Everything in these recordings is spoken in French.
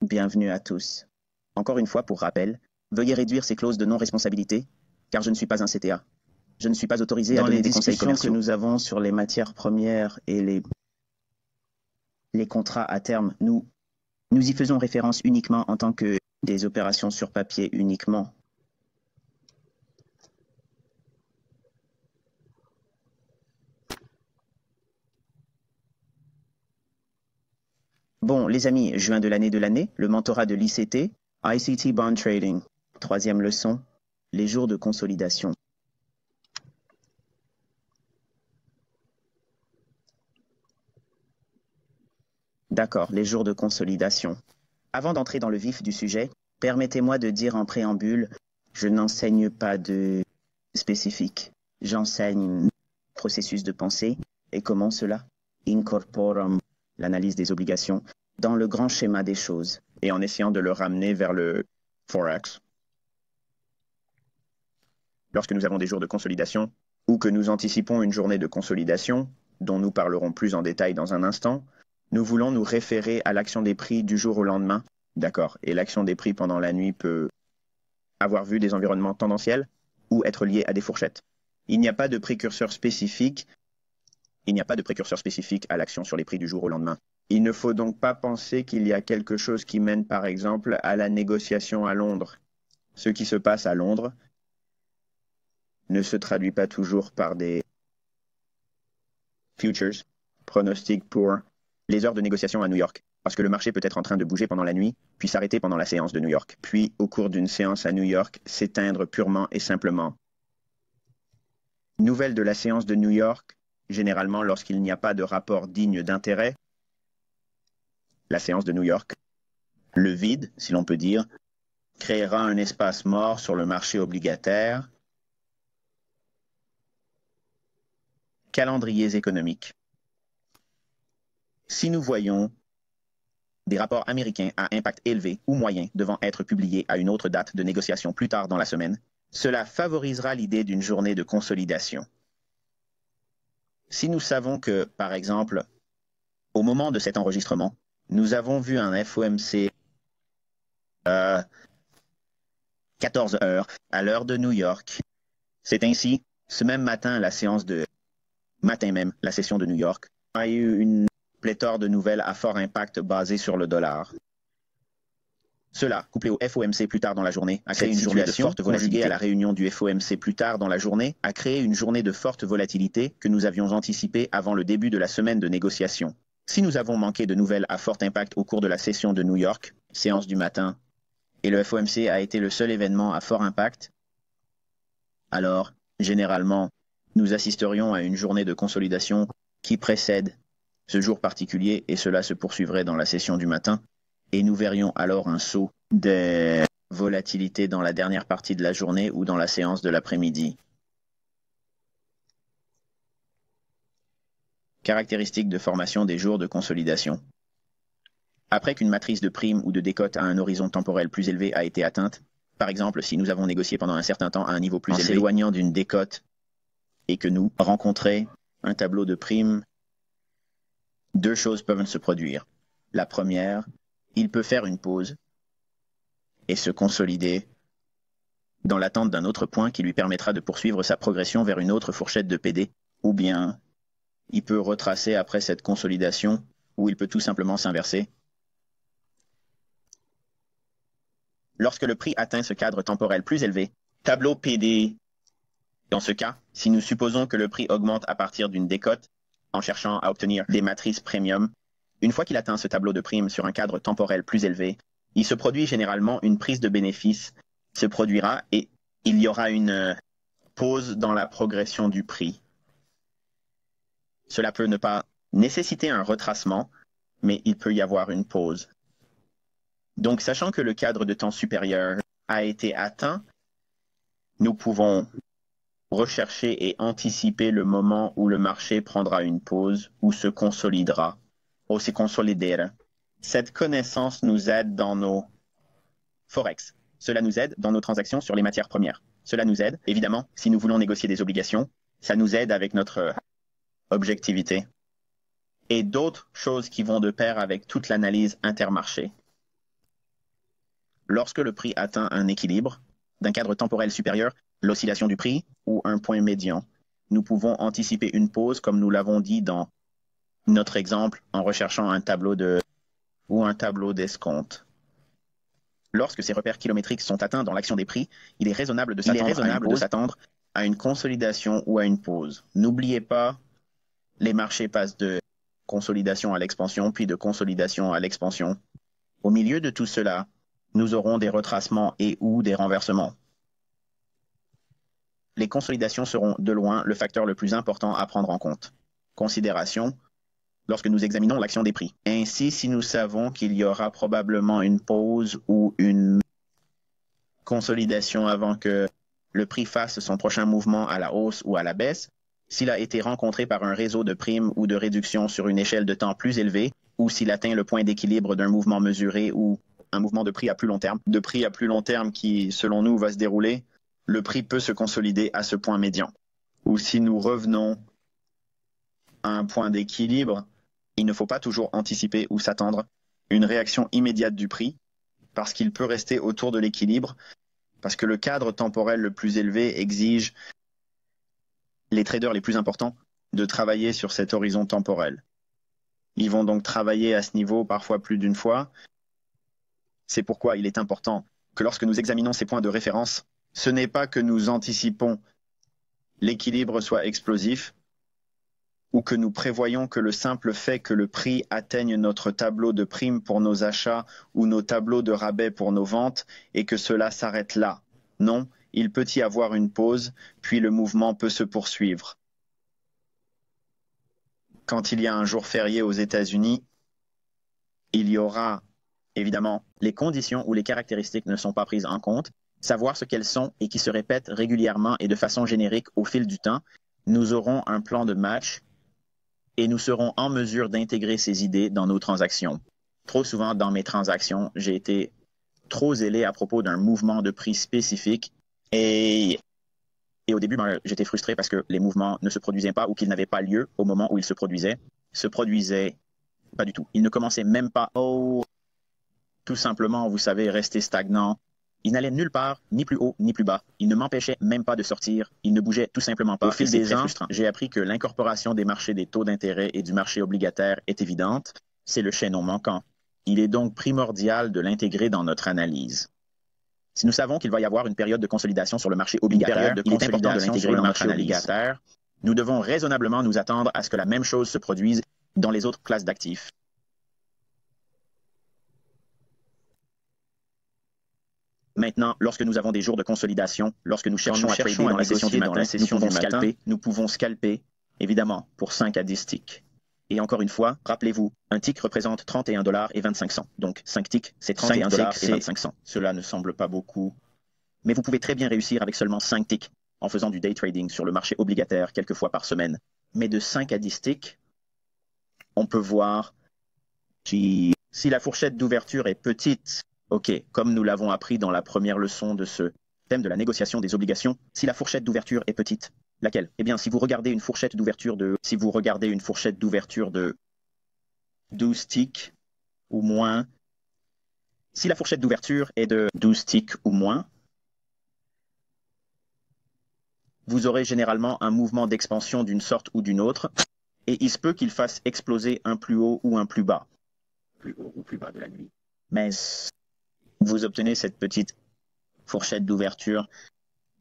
Bienvenue à tous. Encore une fois, pour rappel, veuillez réduire ces clauses de non-responsabilité, car je ne suis pas un CTA. Je ne suis pas autorisé à donner des conseils commerciaux. Dans les discussions que nous avons sur les matières premières et les contrats à terme, nous y faisons référence uniquement en tant que des opérations sur papier uniquement. Bon, les amis, juin de l'année, le mentorat de l'ICT, ICT Bond Trading. Troisième leçon, les jours de consolidation. D'accord, les jours de consolidation. Avant d'entrer dans le vif du sujet, permettez-moi de dire en préambule, je n'enseigne pas de spécifique. J'enseigne processus de pensée et comment cela incorpore l'analyse des obligations dans le grand schéma des choses et en essayant de le ramener vers le Forex. Lorsque nous avons des jours de consolidation ou que nous anticipons une journée de consolidation, dont nous parlerons plus en détail dans un instant, nous voulons nous référer à l'action des prix du jour au lendemain. D'accord. Et l'action des prix pendant la nuit peut avoir vu des environnements tendanciels ou être lié à des fourchettes. Il n'y a pas de précurseur spécifique. Il n'y a pas de précurseur spécifique à l'action sur les prix du jour au lendemain. Il ne faut donc pas penser qu'il y a quelque chose qui mène par exemple à la négociation à Londres. Ce qui se passe à Londres ne se traduit pas toujours par des futures, pronostics pour les heures de négociation à New York, parce que le marché peut être en train de bouger pendant la nuit, puis s'arrêter pendant la séance de New York, puis au cours d'une séance à New York, s'éteindre purement et simplement. Nouvelle de la séance de New York, généralement lorsqu'il n'y a pas de rapport digne d'intérêt, la séance de New York, le vide, si l'on peut dire, créera un espace mort sur le marché obligataire. Calendriers économiques. Si nous voyons des rapports américains à impact élevé ou moyen devant être publiés à une autre date de négociation plus tard dans la semaine, cela favorisera l'idée d'une journée de consolidation. Si nous savons que, par exemple, au moment de cet enregistrement, nous avons vu un FOMC 14 heures à l'heure de New York, c'est ainsi, ce même matin, la session de New York, a eu une pléthore de nouvelles à fort impact basées sur le dollar. Cela, couplé au FOMC plus tard dans la journée, a créé une journée de forte volatilité. À la réunion du FOMC plus tard dans la journée, a créé une journée de forte volatilité que nous avions anticipée avant le début de la semaine de négociation. Si nous avons manqué de nouvelles à fort impact au cours de la session de New York, séance du matin, et le FOMC a été le seul événement à fort impact, alors, généralement, nous assisterions à une journée de consolidation qui précède ce jour particulier et cela se poursuivrait dans la session du matin et nous verrions alors un saut de volatilité dans la dernière partie de la journée ou dans la séance de l'après-midi. Caractéristiques de formation des jours de consolidation. Après qu'une matrice de prime ou de décote à un horizon temporel plus élevé a été atteinte, par exemple si nous avons négocié pendant un certain temps à un niveau plus élevé, s'éloignant d'une décote et que nous rencontrons un tableau de prime, deux choses peuvent se produire. La première, il peut faire une pause et se consolider dans l'attente d'un autre point qui lui permettra de poursuivre sa progression vers une autre fourchette de PD, ou bien il peut retracer après cette consolidation, ou il peut tout simplement s'inverser. Lorsque le prix atteint ce cadre temporel plus élevé, tableau PD. Dans ce cas, si nous supposons que le prix augmente à partir d'une décote, en cherchant à obtenir des matrices premium, une fois qu'il atteint ce tableau de prime sur un cadre temporel plus élevé, il se produit généralement une prise de bénéfice se produira et il y aura une pause dans la progression du prix. Cela peut ne pas nécessiter un retracement, mais il peut y avoir une pause. Donc, sachant que le cadre de temps supérieur a été atteint, nous pouvons rechercher et anticiper le moment où le marché prendra une pause ou se consolidera, ou se consolidera. Cette connaissance nous aide dans nos Forex. Cela nous aide dans nos transactions sur les matières premières. Cela nous aide, évidemment, si nous voulons négocier des obligations, ça nous aide avec notre objectivité. Et d'autres choses qui vont de pair avec toute l'analyse intermarché. Lorsque le prix atteint un équilibre d'un cadre temporel supérieur, l'oscillation du prix ou un point médian, nous pouvons anticiper une pause comme nous l'avons dit dans notre exemple en recherchant un tableau d'escompte. Lorsque ces repères kilométriques sont atteints dans l'action des prix, il est raisonnable de s'attendre à une consolidation ou à une pause. N'oubliez pas, les marchés passent de consolidation à l'expansion, puis de consolidation à l'expansion. Au milieu de tout cela, nous aurons des retracements et ou des renversements. Les consolidations seront de loin le facteur le plus important à prendre en compte. Considération lorsque nous examinons l'action des prix. Ainsi, si nous savons qu'il y aura probablement une pause ou une consolidation avant que le prix fasse son prochain mouvement à la hausse ou à la baisse, s'il a été rencontré par un réseau de primes ou de réductions sur une échelle de temps plus élevée, ou s'il atteint le point d'équilibre d'un mouvement mesuré ou un mouvement de prix à plus long terme, qui, selon nous, va se dérouler, le prix peut se consolider à ce point médian. Ou si nous revenons à un point d'équilibre, il ne faut pas toujours anticiper ou s'attendre une réaction immédiate du prix, parce qu'il peut rester autour de l'équilibre, parce que le cadre temporel le plus élevé exige les traders les plus importants de travailler sur cet horizon temporel. Ils vont donc travailler à ce niveau parfois plus d'une fois. C'est pourquoi il est important que lorsque nous examinons ces points de référence, ce n'est pas que nous anticipons l'équilibre soit explosif ou que nous prévoyons que le simple fait que le prix atteigne notre tableau de primes pour nos achats ou nos tableaux de rabais pour nos ventes et que cela s'arrête là. Non, il peut y avoir une pause, puis le mouvement peut se poursuivre. Quand il y a un jour férié aux États-Unis, il y aura évidemment les conditions où les caractéristiques ne sont pas prises en compte, savoir ce qu'elles sont et qui se répètent régulièrement et de façon générique au fil du temps. Nous aurons un plan de match et nous serons en mesure d'intégrer ces idées dans nos transactions. Trop souvent dans mes transactions, j'ai été trop zélé à propos d'un mouvement de prix spécifique et au début, j'étais frustré parce que les mouvements ne se produisaient pas ou qu'ils n'avaient pas lieu au moment où ils se produisaient. Pas du tout. Ils ne commençaient même pas tout simplement, vous savez, rester stagnant. Ils n'allaient nulle part, ni plus haut, ni plus bas. Ils ne m'empêchaient même pas de sortir. Ils ne bougeaient tout simplement pas. Au fil des ans, j'ai appris que l'incorporation des marchés des taux d'intérêt et du marché obligataire est évidente. C'est le chaînon manquant. Il est donc primordial de l'intégrer dans notre analyse. Si nous savons qu'il va y avoir une période de consolidation sur le marché obligataire, il est important de l'intégrer dans notre analyse. Nous devons raisonnablement nous attendre à ce que la même chose se produise dans les autres classes d'actifs. Maintenant, lorsque nous avons des jours de consolidation, lorsque nous cherchons à trader dans la session du matin, nous pouvons scalper, évidemment, pour 5 à 10 ticks. Et encore une fois, rappelez-vous, un tick représente 31 $ et 25 cents. Donc 5 ticks, c'est 31 $ et 25 cents. Cela ne semble pas beaucoup, mais vous pouvez très bien réussir avec seulement 5 ticks en faisant du day trading sur le marché obligataire quelques fois par semaine. Mais de 5 à 10 ticks, on peut voir si la fourchette d'ouverture est petite. OK, comme nous l'avons appris dans la première leçon de ce thème de la négociation des obligations, si la fourchette d'ouverture est petite, laquelle? Eh bien, si vous regardez une fourchette d'ouverture de 12 ticks ou moins, si la fourchette d'ouverture est de 12 ticks ou moins, vous aurez généralement un mouvement d'expansion d'une sorte ou d'une autre, et il se peut qu'il fasse exploser un plus haut ou un plus bas. Plus haut ou plus bas de la nuit. Mais vous obtenez cette petite fourchette d'ouverture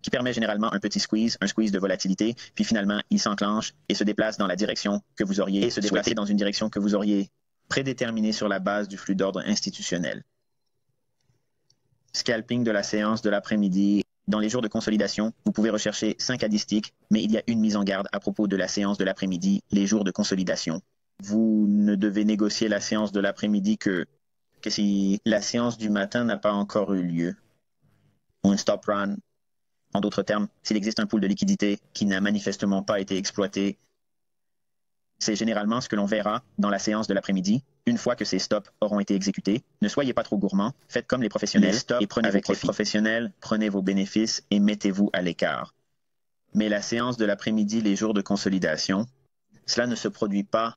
qui permet généralement un squeeze de volatilité, puis finalement, il s'enclenche et se déplace dans la direction que vous auriez souhaité, dans une direction que vous auriez prédéterminée sur la base du flux d'ordre institutionnel. Scalping de la séance de l'après-midi. Dans les jours de consolidation, vous pouvez rechercher 5 à 10 ticks, mais il y a une mise en garde à propos de la séance de l'après-midi, les jours de consolidation. Vous ne devez négocier la séance de l'après-midi que si la séance du matin n'a pas encore eu lieu. Ou un stop run. En d'autres termes, s'il existe un pool de liquidité qui n'a manifestement pas été exploité, c'est généralement ce que l'on verra dans la séance de l'après-midi, une fois que ces stops auront été exécutés. Ne soyez pas trop gourmands, faites comme les professionnels et prenez avec les professionnels, prenez vos bénéfices et mettez-vous à l'écart. Mais la séance de l'après-midi, les jours de consolidation, cela ne se produit pas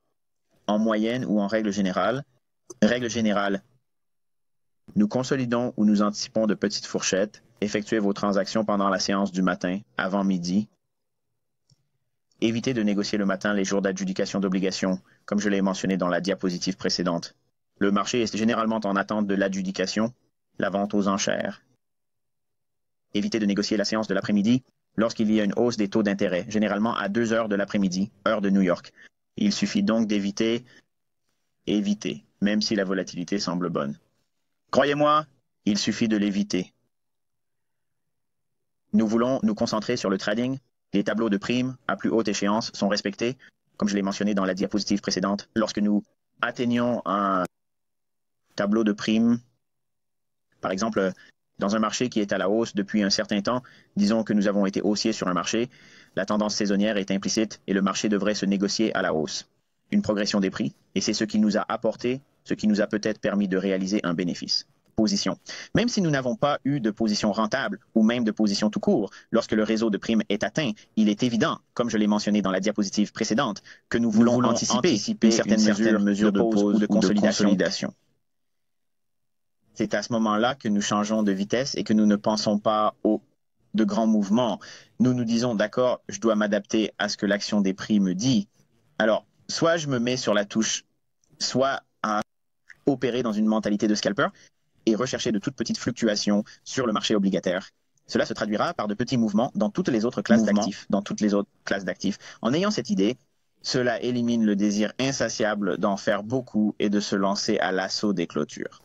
en moyenne ou en règle générale. Règle générale, Nous consolidons ou nous anticipons de petites fourchettes. Effectuez vos transactions pendant la séance du matin, avant midi. Évitez de négocier le matin les jours d'adjudication d'obligations, comme je l'ai mentionné dans la diapositive précédente. Le marché est généralement en attente de l'adjudication, la vente aux enchères. Évitez de négocier la séance de l'après-midi lorsqu'il y a une hausse des taux d'intérêt, généralement à 2 heures de l'après-midi, heure de New York. Il suffit donc d'éviter, même si la volatilité semble bonne. Croyez-moi, il suffit de l'éviter. Nous voulons nous concentrer sur le trading. Les tableaux de primes à plus haute échéance sont respectés, comme je l'ai mentionné dans la diapositive précédente. Lorsque nous atteignons un tableau de primes, par exemple, dans un marché qui est à la hausse depuis un certain temps, disons que nous avons été haussiers sur un marché, la tendance saisonnière est implicite et le marché devrait se négocier à la hausse. Une progression des prix, et c'est ce qui nous a apporté, ce qui nous a peut-être permis de réaliser un bénéfice. Position. Même si nous n'avons pas eu de position rentable ou même de position tout court, lorsque le réseau de primes est atteint, il est évident, comme je l'ai mentionné dans la diapositive précédente, que nous voulons anticiper une certaine mesure de pause ou de consolidation. C'est à ce moment-là que nous changeons de vitesse et que nous ne pensons pas de grands mouvements. Nous nous disons, d'accord, je dois m'adapter à ce que l'action des prix me dit. Alors, soit je me mets sur la touche, soit à opérer dans une mentalité de scalper et rechercher de toutes petites fluctuations sur le marché obligataire. Cela se traduira par de petits mouvements dans toutes les autres classes d'actifs. En ayant cette idée, cela élimine le désir insatiable d'en faire beaucoup et de se lancer à l'assaut des clôtures.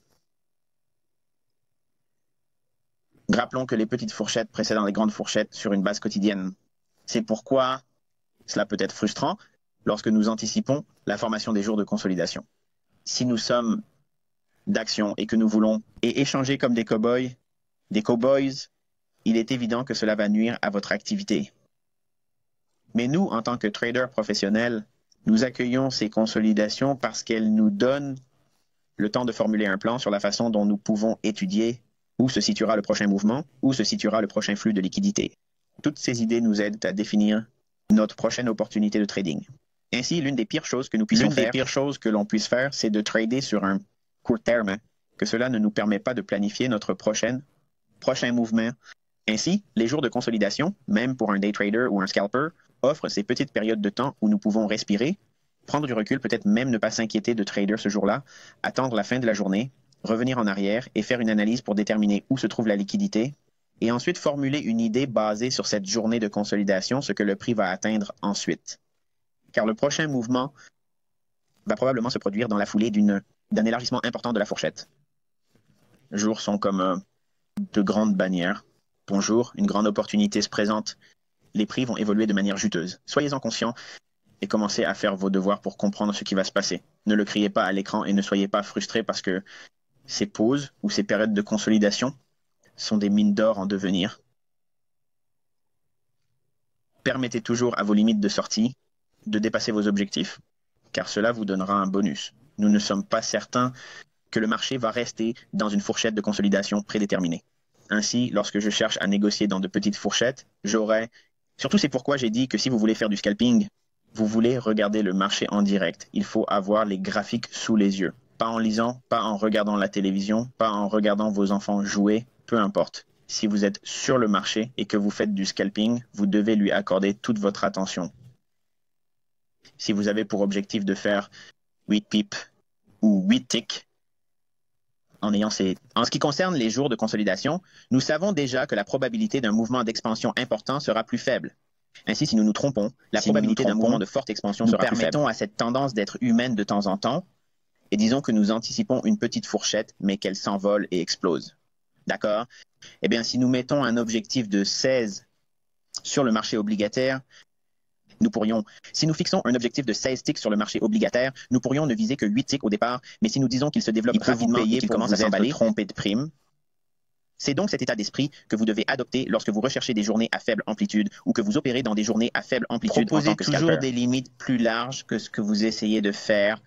Rappelons que les petites fourchettes précèdent les grandes fourchettes sur une base quotidienne. C'est pourquoi cela peut être frustrant lorsque nous anticipons la formation des jours de consolidation. Si nous sommes d'action et que nous voulons échanger comme des cow-boys, il est évident que cela va nuire à votre activité. Mais nous, en tant que traders professionnels, nous accueillons ces consolidations parce qu'elles nous donnent le temps de formuler un plan sur la façon dont nous pouvons étudier où se situera le prochain mouvement, où se situera le prochain flux de liquidité. Toutes ces idées nous aident à définir notre prochaine opportunité de trading. Ainsi, l'une des pires choses que nous puissions faire, c'est de trader sur un court terme, que cela ne nous permet pas de planifier notre prochain mouvement. Ainsi, les jours de consolidation, même pour un day trader ou un scalper, offrent ces petites périodes de temps où nous pouvons respirer, prendre du recul, peut-être même ne pas s'inquiéter de trader ce jour-là, attendre la fin de la journée, revenir en arrière et faire une analyse pour déterminer où se trouve la liquidité, et ensuite formuler une idée basée sur cette journée de consolidation, ce que le prix va atteindre ensuite. Car le prochain mouvement va probablement se produire dans la foulée d'un élargissement important de la fourchette. Les jours sont comme de grandes bannières. Bonjour, une grande opportunité se présente. Les prix vont évoluer de manière juteuse. Soyez-en conscients et commencez à faire vos devoirs pour comprendre ce qui va se passer. Ne le criez pas à l'écran et ne soyez pas frustrés parce que ces pauses ou ces périodes de consolidation sont des mines d'or en devenir. Permettez toujours à vos limites de sortie de dépasser vos objectifs, car cela vous donnera un bonus. Nous ne sommes pas certains que le marché va rester dans une fourchette de consolidation prédéterminée. Ainsi, lorsque je cherche à négocier dans de petites fourchettes, surtout c'est pourquoi j'ai dit que si vous voulez faire du scalping, vous voulez regarder le marché en direct. Il faut avoir les graphiques sous les yeux. Pas en lisant, pas en regardant la télévision, pas en regardant vos enfants jouer, peu importe. Si vous êtes sur le marché et que vous faites du scalping, vous devez lui accorder toute votre attention. Si vous avez pour objectif de faire 8 pips ou 8 ticks, en ce qui concerne les jours de consolidation, nous savons déjà que la probabilité d'un mouvement d'expansion important sera plus faible. Ainsi, si nous nous trompons, la probabilité d'un mouvement de forte expansion sera plus faible. Nous permettons à cette tendance d'être humaine de temps en temps, et disons que nous anticipons une petite fourchette, mais qu'elle s'envole et explose. D'accord? Eh bien, si nous mettons un objectif de 16 sur le marché obligataire, si nous fixons un objectif de 16 ticks sur le marché obligataire, nous pourrions ne viser que 8 ticks au départ, mais si nous disons qu'il se développe rapidement et qu'il commence à s'emballer, trompé de prime. C'est donc cet état d'esprit que vous devez adopter lorsque vous recherchez des journées à faible amplitude ou que vous opérez dans des journées à faible amplitude en tant que scalper. Proposez toujours des limites plus larges que ce que vous essayez de faire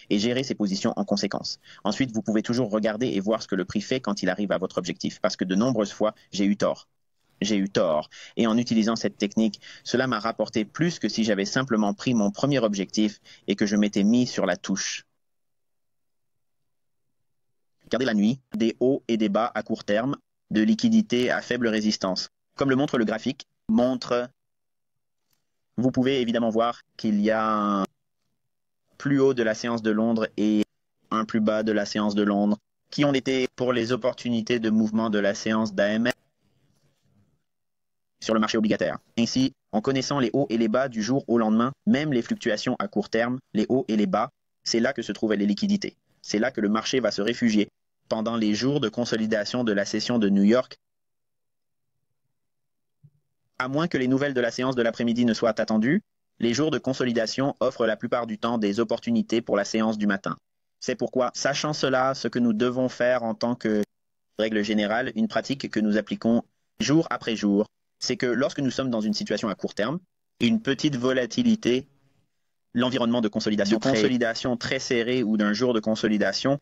et gérer ces positions en conséquence. Ensuite, vous pouvez toujours regarder et voir ce que le prix fait quand il arrive à votre objectif, parce que de nombreuses fois, j'ai eu tort. Et en utilisant cette technique, cela m'a rapporté plus que si j'avais simplement pris mon premier objectif et que je m'étais mis sur la touche. Regardez la nuit, des hauts et des bas à court terme, de liquidités à faible résistance. Comme le montre le graphique, vous pouvez évidemment voir qu'il y a un plus haut de la séance de Londres et un plus bas de la séance de Londres, qui ont été pour les opportunités de mouvement de la séance d'AMS sur le marché obligataire. Ainsi, en connaissant les hauts et les bas du jour au lendemain, même les fluctuations à court terme, les hauts et les bas, c'est là que se trouvent les liquidités. C'est là que le marché va se réfugier pendant les jours de consolidation de la session de New York. À moins que les nouvelles de la séance de l'après-midi ne soient attendues, les jours de consolidation offrent la plupart du temps des opportunités pour la séance du matin. C'est pourquoi, sachant cela, ce que nous devons faire en tant que règle générale, une pratique que nous appliquons jour après jour, c'est que lorsque nous sommes dans une situation à court terme, une petite volatilité, l'environnement de consolidation très serré ou d'un jour de consolidation,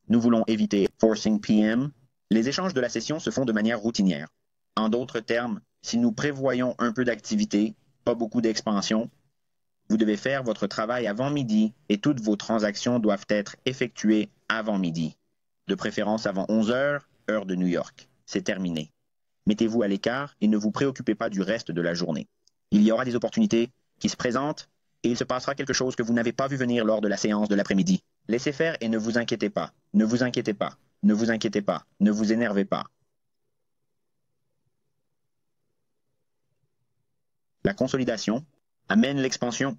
nous voulons éviter forcing PM. Les échanges de la session se font de manière routinière. En d'autres termes, si nous prévoyons un peu d'activité, pas beaucoup d'expansion, vous devez faire votre travail avant midi et toutes vos transactions doivent être effectuées avant midi, de préférence avant 11 heures, heure de New York. C'est terminé. Mettez-vous à l'écart et ne vous préoccupez pas du reste de la journée. Il y aura des opportunités qui se présentent et il se passera quelque chose que vous n'avez pas vu venir lors de la séance de l'après-midi. Laissez faire et ne vous inquiétez pas. Ne vous inquiétez pas. Ne vous inquiétez pas. Ne vous énervez pas. La consolidation amène l'expansion.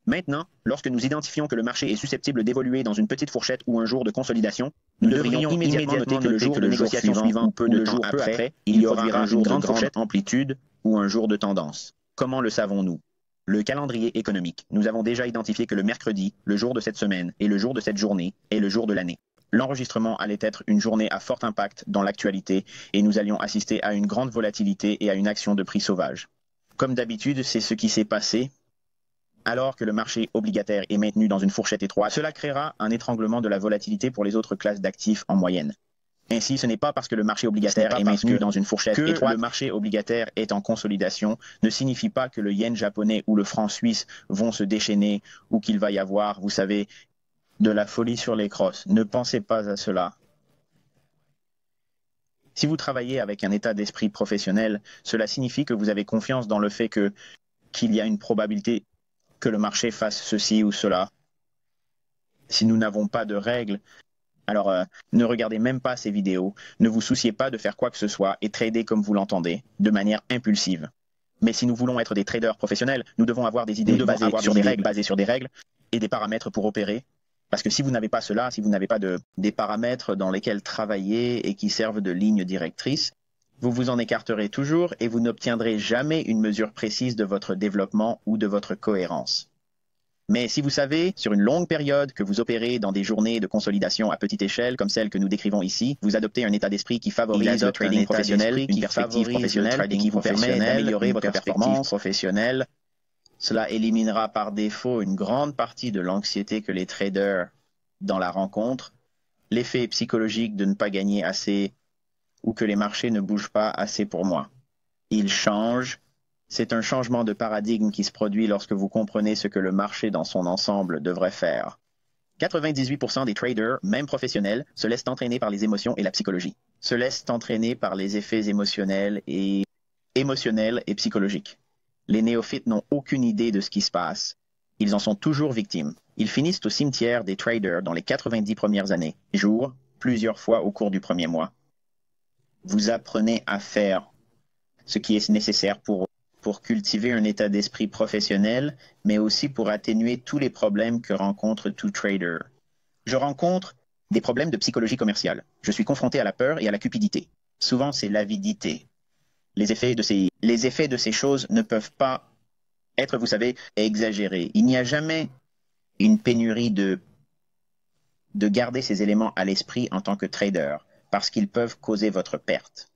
Maintenant, lorsque nous identifions que le marché est susceptible d'évoluer dans une petite fourchette ou un jour de consolidation, nous devrions immédiatement noter que le jour de négociation suivant ou peu de temps après, il y aura un jour de grande fourchette amplitude ou un jour de tendance. Comment le savons-nous? Le calendrier économique. Nous avons déjà identifié que le mercredi, le jour de cette semaine et le jour de cette journée est le jour de l'année. L'enregistrement allait être une journée à fort impact dans l'actualité et nous allions assister à une grande volatilité et à une action de prix sauvage. Comme d'habitude, c'est ce qui s'est passé. Alors que le marché obligataire est maintenu dans une fourchette étroite, cela créera un étranglement de la volatilité pour les autres classes d'actifs en moyenne. Ainsi, ce n'est pas parce que le marché obligataire est maintenu dans une fourchette étroite que le marché obligataire est en consolidation, ne signifie pas que le yen japonais ou le franc suisse vont se déchaîner ou qu'il va y avoir, vous savez, de la folie sur les crosses. Ne pensez pas à cela. Si vous travaillez avec un état d'esprit professionnel, cela signifie que vous avez confiance dans le fait qu'il y a une probabilité que le marché fasse ceci ou cela. Si nous n'avons pas de règles, alors ne regardez même pas ces vidéos, ne vous souciez pas de faire quoi que ce soit et tradez comme vous l'entendez, de manière impulsive. Mais si nous voulons être des traders professionnels, nous devons avoir des idées basées sur des règles et des paramètres pour opérer. Parce que si vous n'avez pas cela, si vous n'avez pas des paramètres dans lesquels travailler et qui servent de ligne directrice, vous vous en écarterez toujours et vous n'obtiendrez jamais une mesure précise de votre développement ou de votre cohérence. Mais si vous savez, sur une longue période, que vous opérez dans des journées de consolidation à petite échelle, comme celle que nous décrivons ici, vous adoptez un état d'esprit qui favorise le trading professionnel, une perspective professionnelle et qui vous permet d'améliorer votre performance professionnelle. Cela éliminera par défaut une grande partie de l'anxiété que les traders dans la rencontre, l'effet psychologique de ne pas gagner assez ou que les marchés ne bougent pas assez pour moi. Ils changent. C'est un changement de paradigme qui se produit lorsque vous comprenez ce que le marché dans son ensemble devrait faire. 98% des traders, même professionnels, se laissent entraîner par les émotions et la psychologie. Se laissent entraîner par les effets émotionnels et psychologiques. Les néophytes n'ont aucune idée de ce qui se passe. Ils en sont toujours victimes. Ils finissent au cimetière des traders dans les 90 premières années, plusieurs fois au cours du premier mois. Vous apprenez à faire ce qui est nécessaire pour cultiver un état d'esprit professionnel, mais aussi pour atténuer tous les problèmes que rencontre tout trader. Je rencontre des problèmes de psychologie commerciale. Je suis confronté à la peur et à la cupidité. Souvent, c'est l'avidité. Les effets de ces choses ne peuvent pas être, vous savez, exagérés. Il n'y a jamais une pénurie de garder ces éléments à l'esprit en tant que trader, parce qu'ils peuvent causer votre perte.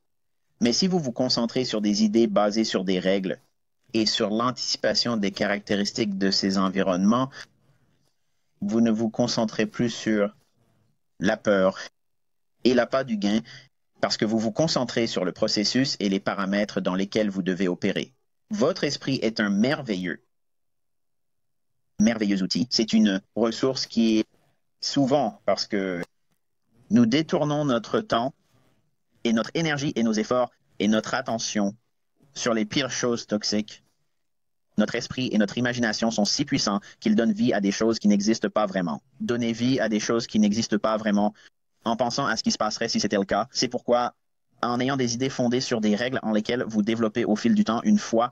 Mais si vous vous concentrez sur des idées basées sur des règles et sur l'anticipation des caractéristiques de ces environnements, vous ne vous concentrez plus sur la peur et l'appât du gain parce que vous vous concentrez sur le processus et les paramètres dans lesquels vous devez opérer. Votre esprit est un merveilleux outil. C'est une ressource qui est souvent parce que nous détournons notre temps et notre énergie et nos efforts et notre attention sur les pires choses toxiques. Notre esprit et notre imagination sont si puissants qu'ils donnent vie à des choses qui n'existent pas vraiment. Donner vie à des choses qui n'existent pas vraiment en pensant à ce qui se passerait si c'était le cas. C'est pourquoi, en ayant des idées fondées sur des règles en lesquelles vous développez au fil du temps une foi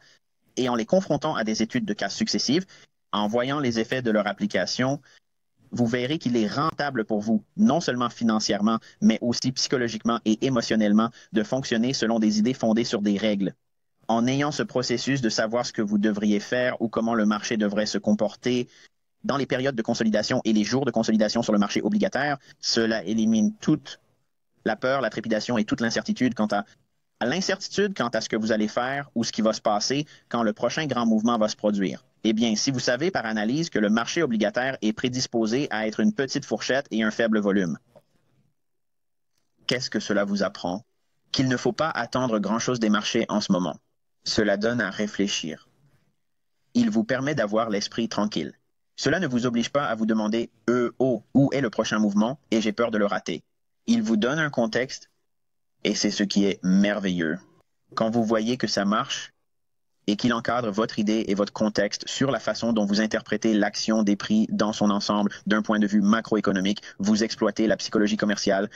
et en les confrontant à des études de cas successives, en voyant les effets de leur application, vous verrez qu'il est rentable pour vous, non seulement financièrement, mais aussi psychologiquement et émotionnellement, de fonctionner selon des idées fondées sur des règles. En ayant ce processus de savoir ce que vous devriez faire ou comment le marché devrait se comporter dans les périodes de consolidation et les jours de consolidation sur le marché obligataire, cela élimine toute la peur, la trépidation et toute l'incertitude quant à l'incertitude quant à ce que vous allez faire ou ce qui va se passer quand le prochain grand mouvement va se produire. Eh bien, si vous savez par analyse que le marché obligataire est prédisposé à être une petite fourchette et un faible volume, qu'est-ce que cela vous apprend? Qu'il ne faut pas attendre grand-chose des marchés en ce moment. Cela donne à réfléchir. Il vous permet d'avoir l'esprit tranquille. Cela ne vous oblige pas à vous demander « où est le prochain mouvement et j'ai peur de le rater ». Il vous donne un contexte et c'est ce qui est merveilleux. Quand vous voyez que ça marche et qu'il encadre votre idée et votre contexte sur la façon dont vous interprétez l'action des prix dans son ensemble d'un point de vue macroéconomique, vous exploitez la psychologie commerciale,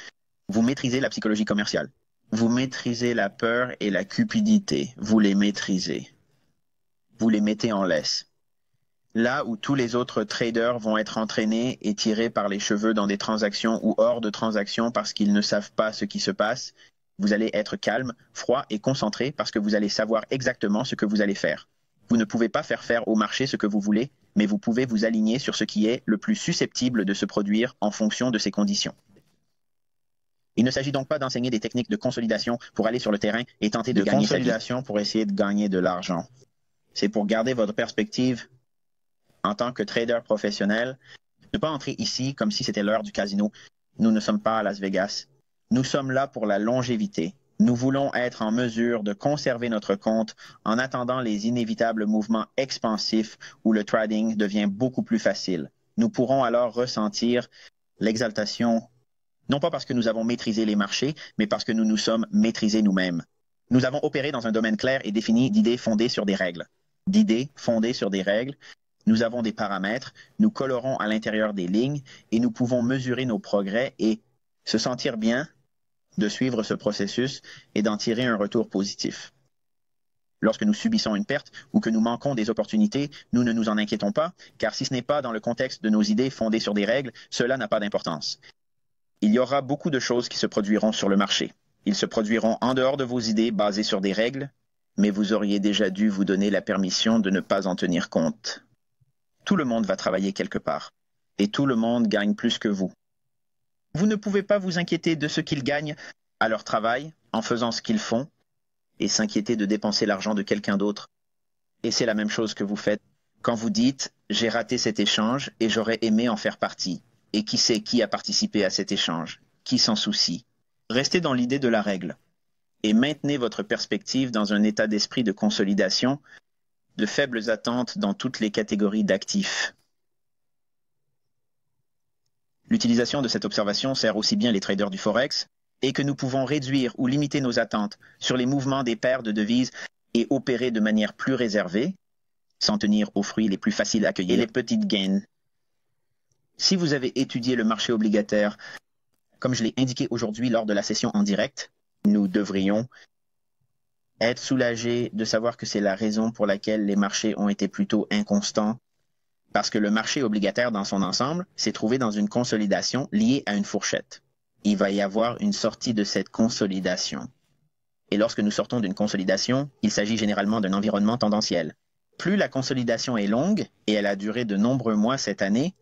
vous maîtrisez la psychologie commerciale. Vous maîtrisez la peur et la cupidité. Vous les maîtrisez. Vous les mettez en laisse. Là où tous les autres traders vont être entraînés et tirés par les cheveux dans des transactions ou hors de transactions parce qu'ils ne savent pas ce qui se passe, vous allez être calme, froid et concentré parce que vous allez savoir exactement ce que vous allez faire. Vous ne pouvez pas faire faire au marché ce que vous voulez, mais vous pouvez vous aligner sur ce qui est le plus susceptible de se produire en fonction de ces conditions. Il ne s'agit donc pas d'enseigner des techniques de consolidation pour aller sur le terrain et tenter de gagner sa vie. Consolidation pour essayer de gagner de l'argent. C'est pour garder votre perspective en tant que trader professionnel. Ne pas entrer ici comme si c'était l'heure du casino. Nous ne sommes pas à Las Vegas. Nous sommes là pour la longévité. Nous voulons être en mesure de conserver notre compte en attendant les inévitables mouvements expansifs où le trading devient beaucoup plus facile. Nous pourrons alors ressentir l'exaltation, non pas parce que nous avons maîtrisé les marchés, mais parce que nous nous sommes maîtrisés nous-mêmes. Nous avons opéré dans un domaine clair et défini d'idées fondées sur des règles. D'idées fondées sur des règles, nous avons des paramètres, nous colorons à l'intérieur des lignes et nous pouvons mesurer nos progrès et se sentir bien de suivre ce processus et d'en tirer un retour positif. Lorsque nous subissons une perte ou que nous manquons des opportunités, nous ne nous en inquiétons pas, car si ce n'est pas dans le contexte de nos idées fondées sur des règles, cela n'a pas d'importance. Il y aura beaucoup de choses qui se produiront sur le marché. Ils se produiront en dehors de vos idées basées sur des règles, mais vous auriez déjà dû vous donner la permission de ne pas en tenir compte. Tout le monde va travailler quelque part, et tout le monde gagne plus que vous. Vous ne pouvez pas vous inquiéter de ce qu'ils gagnent à leur travail, en faisant ce qu'ils font, et s'inquiéter de dépenser l'argent de quelqu'un d'autre. Et c'est la même chose que vous faites quand vous dites « j'ai raté cet échange et j'aurais aimé en faire partie ». Et qui sait qui a participé à cet échange? Qui s'en soucie? Restez dans l'idée de la règle et maintenez votre perspective dans un état d'esprit de consolidation, de faibles attentes dans toutes les catégories d'actifs. L'utilisation de cette observation sert aussi bien les traders du Forex et que nous pouvons réduire ou limiter nos attentes sur les mouvements des paires de devises et opérer de manière plus réservée, s'en tenir aux fruits les plus faciles à accueillir, et les petites gains. Si vous avez étudié le marché obligataire, comme je l'ai indiqué aujourd'hui lors de la session en direct, nous devrions être soulagés de savoir que c'est la raison pour laquelle les marchés ont été plutôt inconstants, parce que le marché obligataire dans son ensemble s'est trouvé dans une consolidation liée à une fourchette. Il va y avoir une sortie de cette consolidation. Et lorsque nous sortons d'une consolidation, il s'agit généralement d'un environnement tendanciel. Plus la consolidation est longue, et elle a duré de nombreux mois cette année,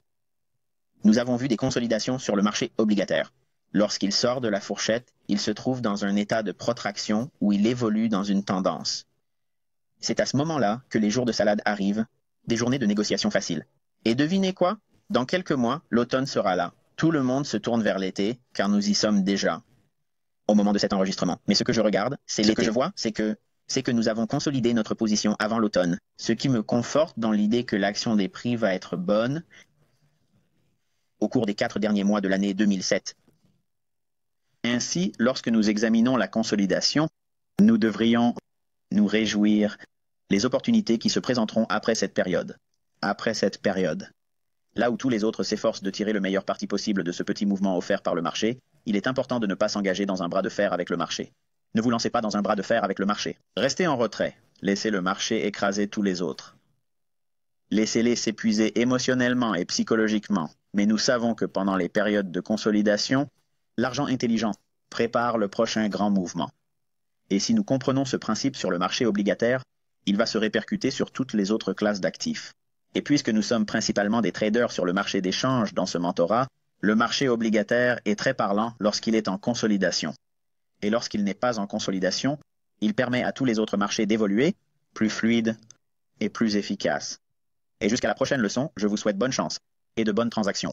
nous avons vu des consolidations sur le marché obligataire. Lorsqu'il sort de la fourchette, il se trouve dans un état de protraction où il évolue dans une tendance. C'est à ce moment-là que les jours de salade arrivent, des journées de négociation faciles. Et devinez quoi? Dans quelques mois, l'automne sera là. Tout le monde se tourne vers l'été, car nous y sommes déjà au moment de cet enregistrement. Mais ce que je regarde, c'est l'été. Ce que je vois, c'est que nous avons consolidé notre position avant l'automne, ce qui me conforte dans l'idée que l'action des prix va être bonne au cours des 4 derniers mois de l'année 2007. Ainsi, lorsque nous examinons la consolidation, nous devrions nous réjouir les opportunités qui se présenteront après cette période. Après cette période. Là où tous les autres s'efforcent de tirer le meilleur parti possible de ce petit mouvement offert par le marché, il est important de ne pas s'engager dans un bras de fer avec le marché. Ne vous lancez pas dans un bras de fer avec le marché. Restez en retrait. Laissez le marché écraser tous les autres. Laissez-les s'épuiser émotionnellement et psychologiquement. Mais nous savons que pendant les périodes de consolidation, l'argent intelligent prépare le prochain grand mouvement. Et si nous comprenons ce principe sur le marché obligataire, il va se répercuter sur toutes les autres classes d'actifs. Et puisque nous sommes principalement des traders sur le marché d'échange dans ce mentorat, le marché obligataire est très parlant lorsqu'il est en consolidation. Et lorsqu'il n'est pas en consolidation, il permet à tous les autres marchés d'évoluer, plus fluides et plus efficaces. Et jusqu'à la prochaine leçon, je vous souhaite bonne chance et de bonnes transactions.